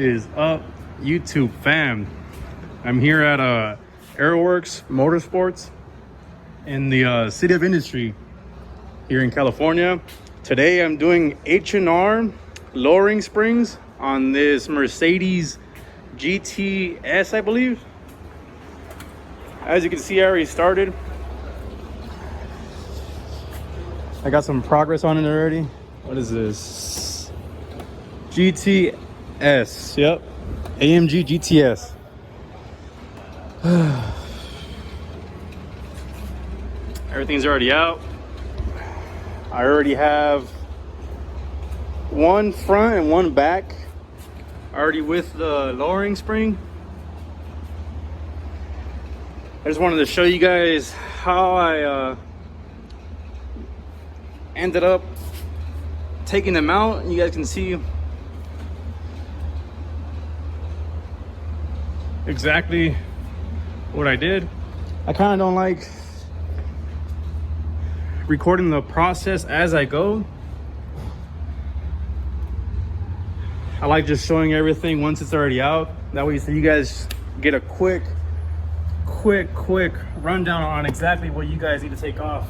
is up, YouTube fam? I'm here at Aerowerkz Motorsports in the City of Industry here in California. Today I'm doing H&R Lowering Springs on this Mercedes GT-S, I believe. As you can see, I already started. I got some progress on it already. What is this? GT-S, yep. AMG GT-S. Everything's already out. I already have one front and one back already with the lowering spring. I just wanted to show you guys how I ended up taking them out. You guys can see exactly what I did. I kind of don't like recording the process as I go. I like just showing everything once it's already out. That way so you guys get a quick rundown on exactly what you guys need to take off.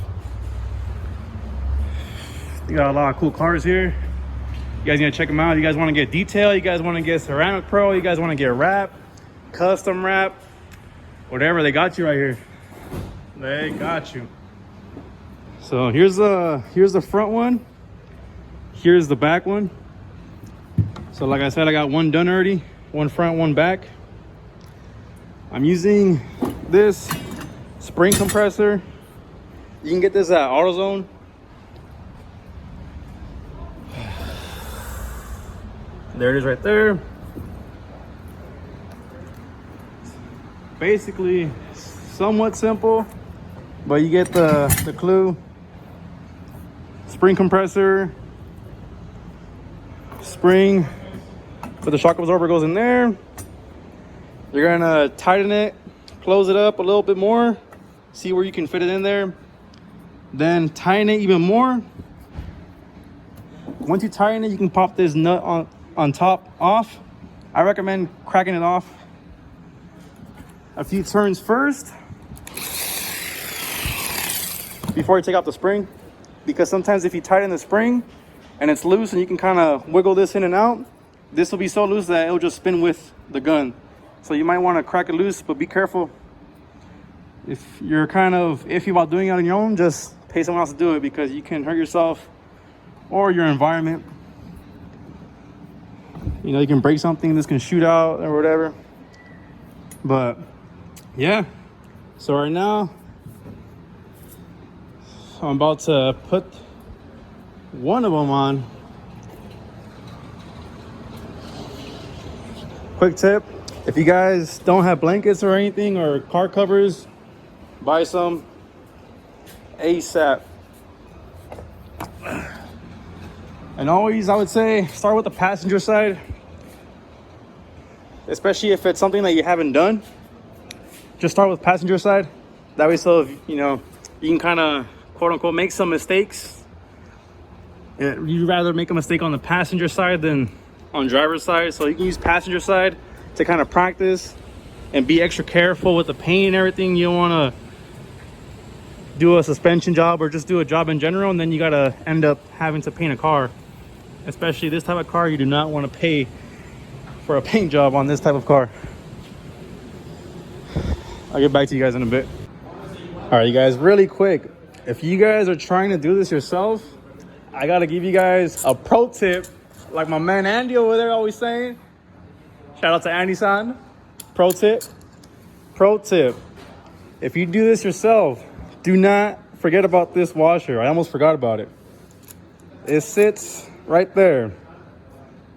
You got a lot of cool cars here. You guys need to check them out. You guys want to get detail, you guys want to get ceramic pro, you guys want to get wrap, custom wrap, whatever, they got you right here. They got you. So here's the front one, here's the back one. So like I said, I got one done already, one front, one back. I'm using this spring compressor. You can get this at AutoZone. There it is right there. Basically somewhat simple, but you get the clue. Spring compressor, spring for the shock absorber goes in there. You're gonna tighten it, close it up a little bit more, see where you can fit it in there, then tighten it even more. Once you tighten it, you can pop this nut on top off. I recommend cracking it off a few turns first before you take out the spring, because sometimes if you tighten the spring and it's loose and you can kind of wiggle this in and out, this will be so loose that it'll just spin with the gun. So you might want to crack it loose, but be careful. If you're kind of iffy about doing it on your own, just pay someone else to do it, because you can hurt yourself or your environment. You know, you can break something, this can shoot out or whatever. But yeah, so right now I'm about to put one of them on. Quick tip, if you guys don't have blankets or anything or car covers, buy some ASAP. And always, I would say, start with the passenger side, especially if it's something that you haven't done. Just start with passenger side. That way, so if, you know, you can kind of quote unquote make some mistakes. You'd rather make a mistake on the passenger side than on driver's side. So you can use passenger side to kind of practice and be extra careful with the paint and everything. You don't want to do a suspension job or just do a job in general, and then you got to end up having to paint a car. Especially this type of car, you do not want to pay for a paint job on this type of car. I'll get back to you guys in a bit. All right, you guys, really quick, if you guys are trying to do this yourself, I got to give you guys a pro tip, like my man Andy over there always saying. Shout out to Andy-san. Pro tip. If you do this yourself, do not forget about this washer. I almost forgot about it. It sits right there.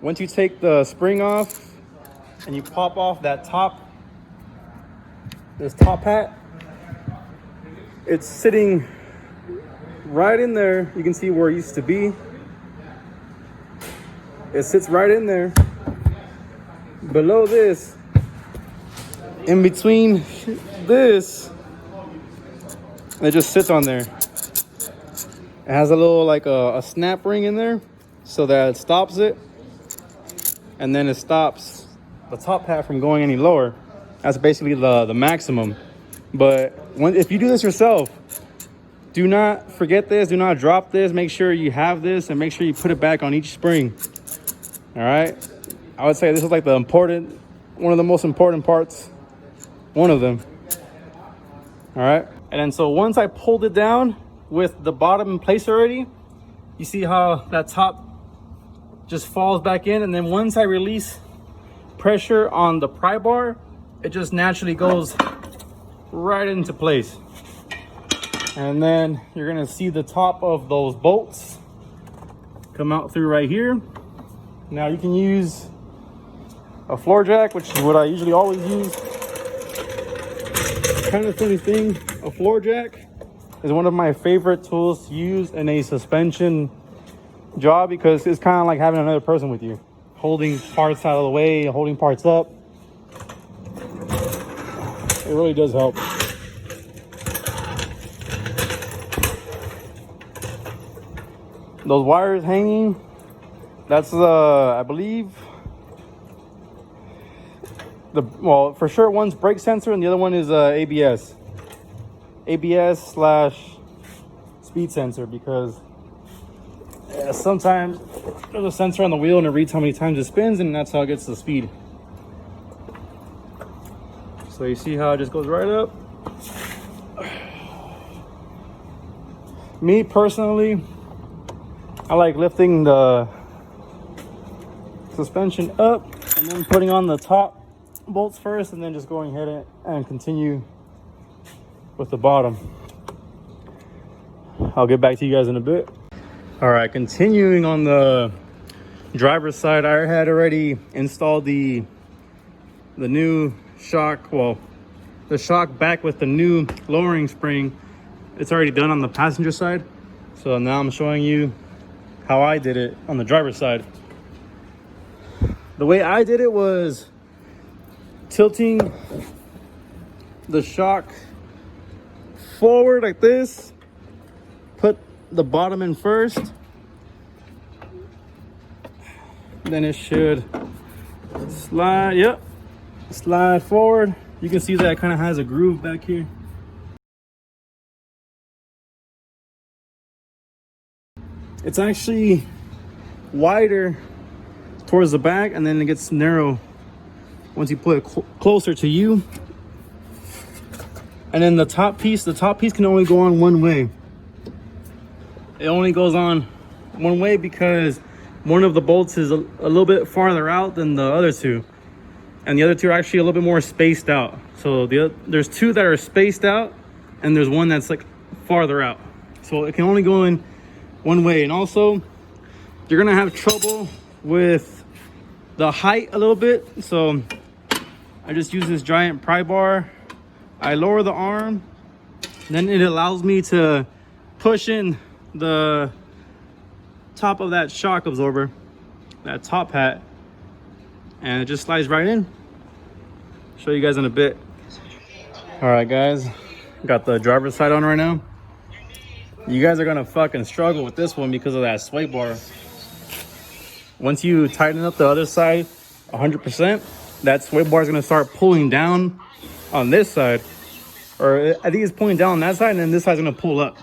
Once you take the spring off and you pop off that top, this top hat, it's sitting right in there. You can see where it used to be. It sits right in there. Below this, in between this, it just sits on there. It has a little like a snap ring in there so that it stops it, and then it stops the top hat from going any lower. That's basically the maximum. But if you do this yourself, do not forget this, do not drop this. Make sure you have this and make sure you put it back on each spring. All right, I would say this is like one of the most important parts, one of them. All right, and then so once I pulled it down with the bottom in place already, you see how that top just falls back in, and then once I release pressure on the pry bar, it just naturally goes right into place. And then you're gonna see the top of those bolts come out through right here. Now you can use a floor jack, which is what I usually always use. Kind of funny thing, a floor jack is one of my favorite tools to use in a suspension job because it's kind of like having another person with you, holding parts out of the way, holding parts up. It really does help. Those wires hanging, that's I believe well, for sure one's brake sensor and the other one is ABS / speed sensor, because sometimes there's a sensor on the wheel and it reads how many times it spins, and that's how it gets the speed. So you see how it just goes right up. Me personally, I like lifting the suspension up and then putting on the top bolts first, and then just going ahead and continue with the bottom. I'll get back to you guys in a bit. All right, continuing on the driver's side, I had already installed the new shock, well, the shock back with the new lowering spring. It's already done on the passenger side. So now I'm showing you how I did it on the driver's side. The way I did it was tilting the shock forward like this, put the bottom in first, then it should slide, slide forward. You can see that it kind of has a groove back here. It's actually wider towards the back, and then it gets narrow once you put it closer to you. And then the top piece can only go on one way. It only goes on one way because one of the bolts is a little bit farther out than the other two, and the other two are actually a little bit more spaced out. So there's two that are spaced out, and there's one that's like farther out. So it can only go in one way. And also, you're gonna have trouble with the height a little bit. So I just use this giant pry bar. I lower the arm, then it allows me to push in the top of that shock absorber, that top hat, and it just slides right in. Show you guys in a bit. All right, guys, got the driver's side on right now. You guys are gonna fucking struggle with this one because of that sway bar. Once you tighten up the other side 100%, that sway bar is gonna start pulling down on this side, or I think it's pulling down on that side, and then this side's gonna pull up.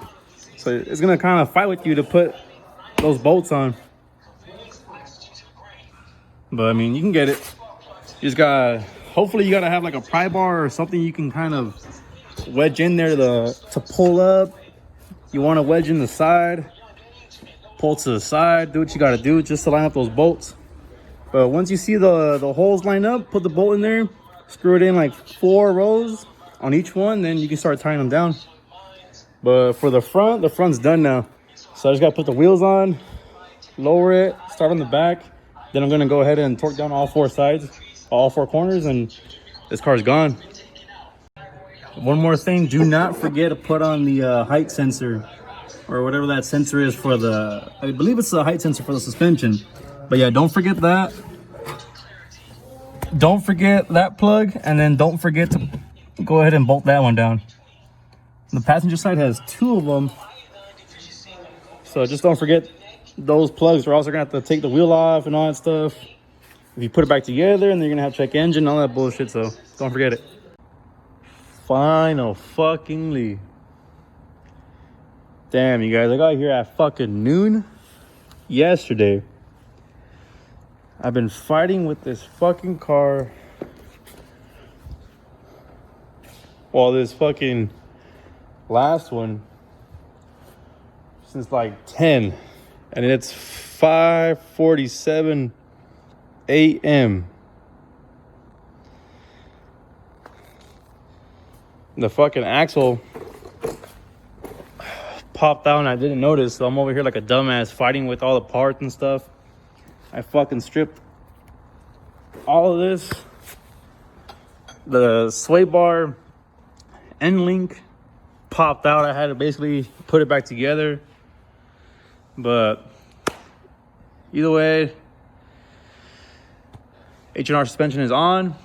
So it's gonna kind of fight with you to put those bolts on. But I mean, you can get it. You just gotta, hopefully you gotta have like a pry bar or something you can kind of wedge in there to pull up. You want to wedge in the side, pull to the side, do what you got to do just to line up those bolts. But once you see the holes lined up, put the bolt in there, screw it in like 4 rows on each one, then you can start tying them down. But for the front's done now. So I just got to put the wheels on, lower it, start on the back. Then I'm going to go ahead and torque down all 4 sides, all 4 corners, and this car's gone. One more thing, do not forget to put on the height sensor, or whatever that sensor is for the, I believe it's the height sensor for the suspension. But yeah, don't forget that. Don't forget that plug, and then don't forget to go ahead and bolt that one down. The passenger side has 2 of them, so just don't forget those plugs. We're also gonna have to take the wheel off and all that stuff. if you put it back together, and then you're gonna have to check engine, all that bullshit. So don't forget it. Final fuckingly. Damn, you guys, I got here at fucking noon yesterday. I've been fighting with this fucking car. Well, this fucking last one since like 10, and it's 5:47 a.m. The fucking axle popped out and I didn't notice, so I'm over here like a dumbass fighting with all the parts and stuff. I fucking stripped all of this. The sway bar end link popped out. I had to basically put it back together. But either way, H&R suspension is on.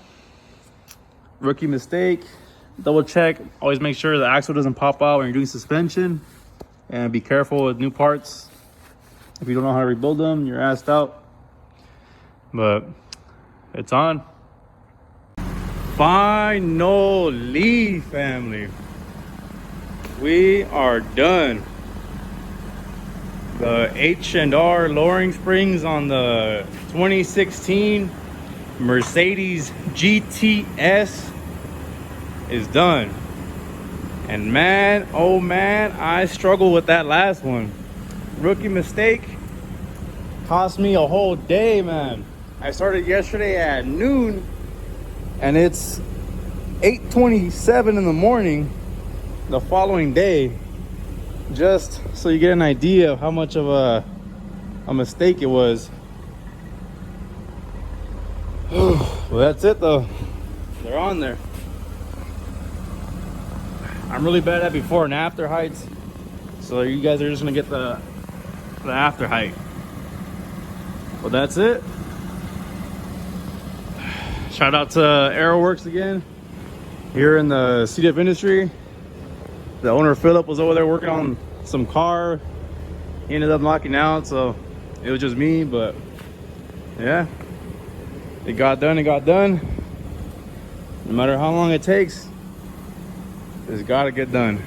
Rookie mistake. Double check. Always make sure the axle doesn't pop out when you're doing suspension. And be careful with new parts. If you don't know how to rebuild them, you're assed out. But it's on. Finally, family. We are done. The H&R Lowering Springs on the 2016 Mercedes GT-S is done. And man, oh man, I struggled with that last one. Rookie mistake cost me a whole day, man. I started yesterday at noon and it's 8:27 in the morning the following day. Just so you get an idea of how much of a mistake it was. Well, that's it though. They're on there. I'm really bad at before and after heights, so you guys are just gonna get the after height. Well, that's it. Shout out to Aerowerkz again, here in the CDF industry. The owner Philip was over there working on some car. He ended up knocking out, so it was just me. But yeah, it got done. It got done. No matter how long it takes, it's got to get done.